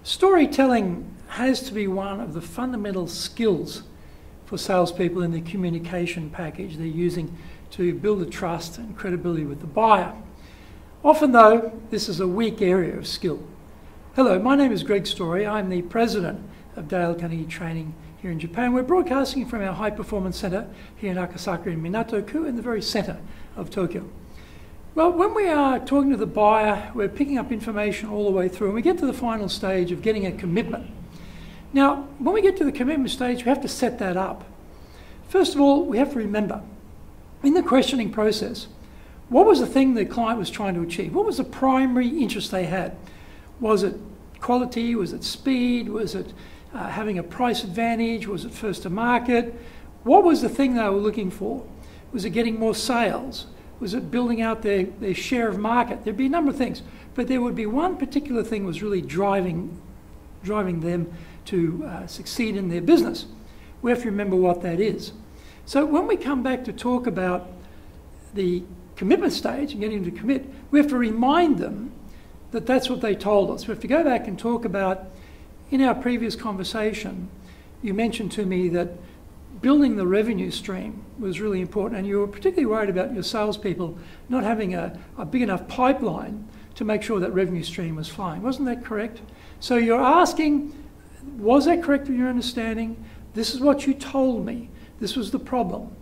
Storytelling has to be one of the fundamental skills for salespeople in the communication package they're using to build the trust and credibility with the buyer. Often though, this is a weak area of skill. Hello, my name is Greg Story. I'm the president of Dale Carnegie Training here in Japan. We're broadcasting from our high performance center here in Akasaka in Minato-ku in the very center of Tokyo. Well, when we are talking to the buyer, we're picking up information all the way through and we get to the final stage of getting a commitment. Now, when we get to the commitment stage, we have to set that up. First of all, we have to remember, in the questioning process, what was the thing the client was trying to achieve? What was the primary interest they had? Was it quality? Was it speed? Was it having a price advantage? Was it first to market? What was the thing they were looking for? Was it getting more sales? Was it building out their share of market? There'd be a number of things, but there would be one particular thing was really driving them to succeed in their business. We have to remember what that is. So when we come back to talk about the commitment stage and getting them to commit, we have to remind them that that's what they told us. We have to go back and talk about, in our previous conversation, you mentioned to me that building the revenue stream was really important, and you were particularly worried about your salespeople not having a big enough pipeline to make sure that revenue stream was flowing. Wasn't that correct? So you're asking, was that correct in your understanding? This is what you told me. This was the problem.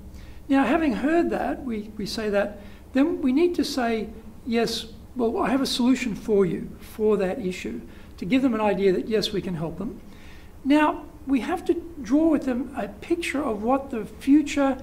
Now, having heard that, we say that, then we need to say, yes, well, I have a solution for you for that issue, to give them an idea that, yes, we can help them. Now, we have to draw with them a picture of what the future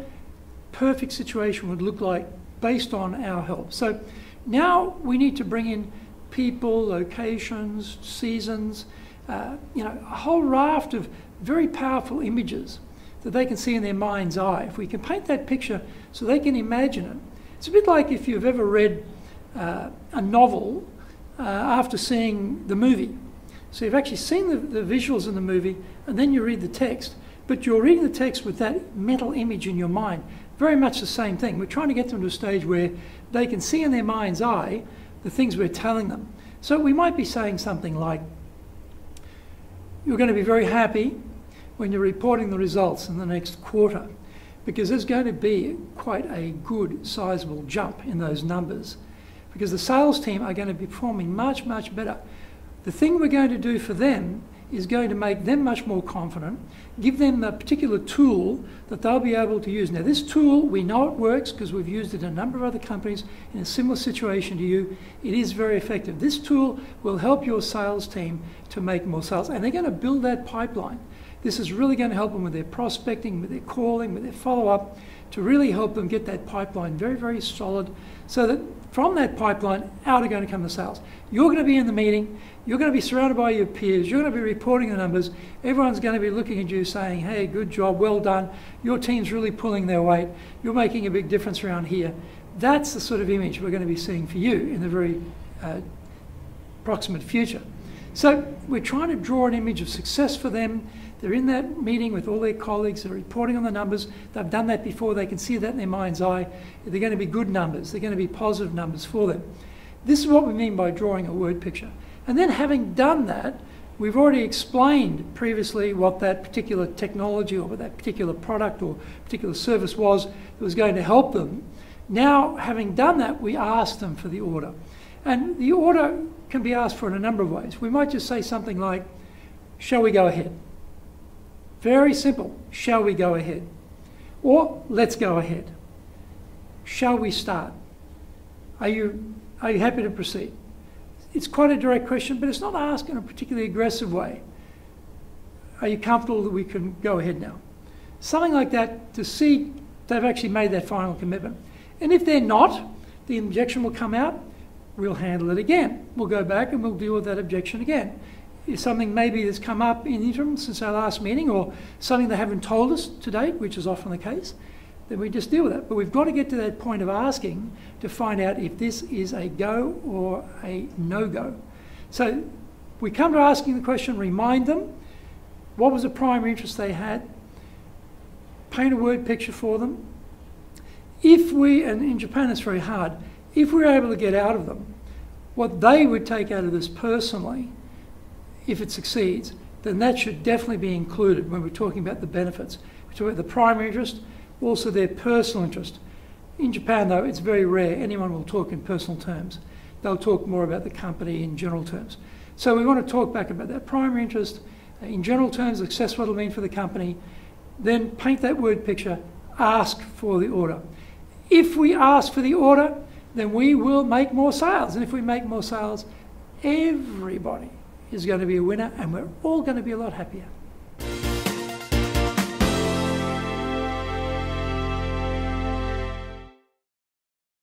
perfect situation would look like based on our help. So now we need to bring in people, locations, seasons, a whole raft of very powerful images that they can see in their mind's eye. If we can paint that picture so they can imagine it. It's a bit like if you've ever read a novel after seeing the movie. So you've actually seen the visuals in the movie and then you read the text, but you're reading the text with that mental image in your mind. Very much the same thing. We're trying to get them to a stage where they can see in their mind's eye the things we're telling them. So we might be saying something like, you're going to be very happy when you're reporting the results in the next quarter, because there's going to be quite a good sizable jump in those numbers, because the sales team are going to be performing much, much better. The thing we're going to do for them is going to make them much more confident, give them a particular tool that they'll be able to use. Now, this tool, we know it works because we've used it in a number of other companies in a similar situation to you. It is very effective. This tool will help your sales team to make more sales, and they're going to build that pipeline. This is really going to help them with their prospecting, with their calling, with their follow-up, to really help them get that pipeline very, very solid, so that from that pipeline out are going to come the sales. You're going to be in the meeting, you're going to be surrounded by your peers, you're going to be reporting the numbers, everyone's going to be looking at you saying, hey, good job, well done, your team's really pulling their weight, you're making a big difference around here. That's the sort of image we're going to be seeing for you in the very proximate future. So we're trying to draw an image of success for them. They're in that meeting with all their colleagues, they're reporting on the numbers, they've done that before, they can see that in their mind's eye. They're going to be good numbers, they're going to be positive numbers for them. This is what we mean by drawing a word picture. And then having done that, we've already explained previously what that particular technology or what that particular product or particular service was that was going to help them. Now, having done that, we ask them for the order. And the order can be asked for in a number of ways. We might just say something like, shall we go ahead? Very simple, shall we go ahead? Or let's go ahead. Shall we start? Are you happy to proceed? It's quite a direct question, but it's not asked in a particularly aggressive way. Are you comfortable that we can go ahead now? Something like that to see they've actually made that final commitment. And if they're not, the objection will come out, we'll handle it again. We'll go back and we'll deal with that objection again. If something maybe that's come up in the interim since our last meeting, or something they haven't told us to date, which is often the case, then we just deal with it. But we've got to get to that point of asking to find out if this is a go or a no-go. So we come to asking the question, remind them what was the primary interest they had, paint a word picture for them. If we, and in Japan it's very hard, if we're able to get out of them what they would take out of this personally, if it succeeds, then that should definitely be included when we're talking about the benefits. We talk about the primary interest, also their personal interest. In Japan, though, it's very rare anyone will talk in personal terms. They'll talk more about the company in general terms. So we want to talk back about that primary interest, in general terms, assess what it'll mean for the company, then paint that word picture, ask for the order. If we ask for the order, then we will make more sales. And if we make more sales, everybody is going to be a winner and we're all going to be a lot happier.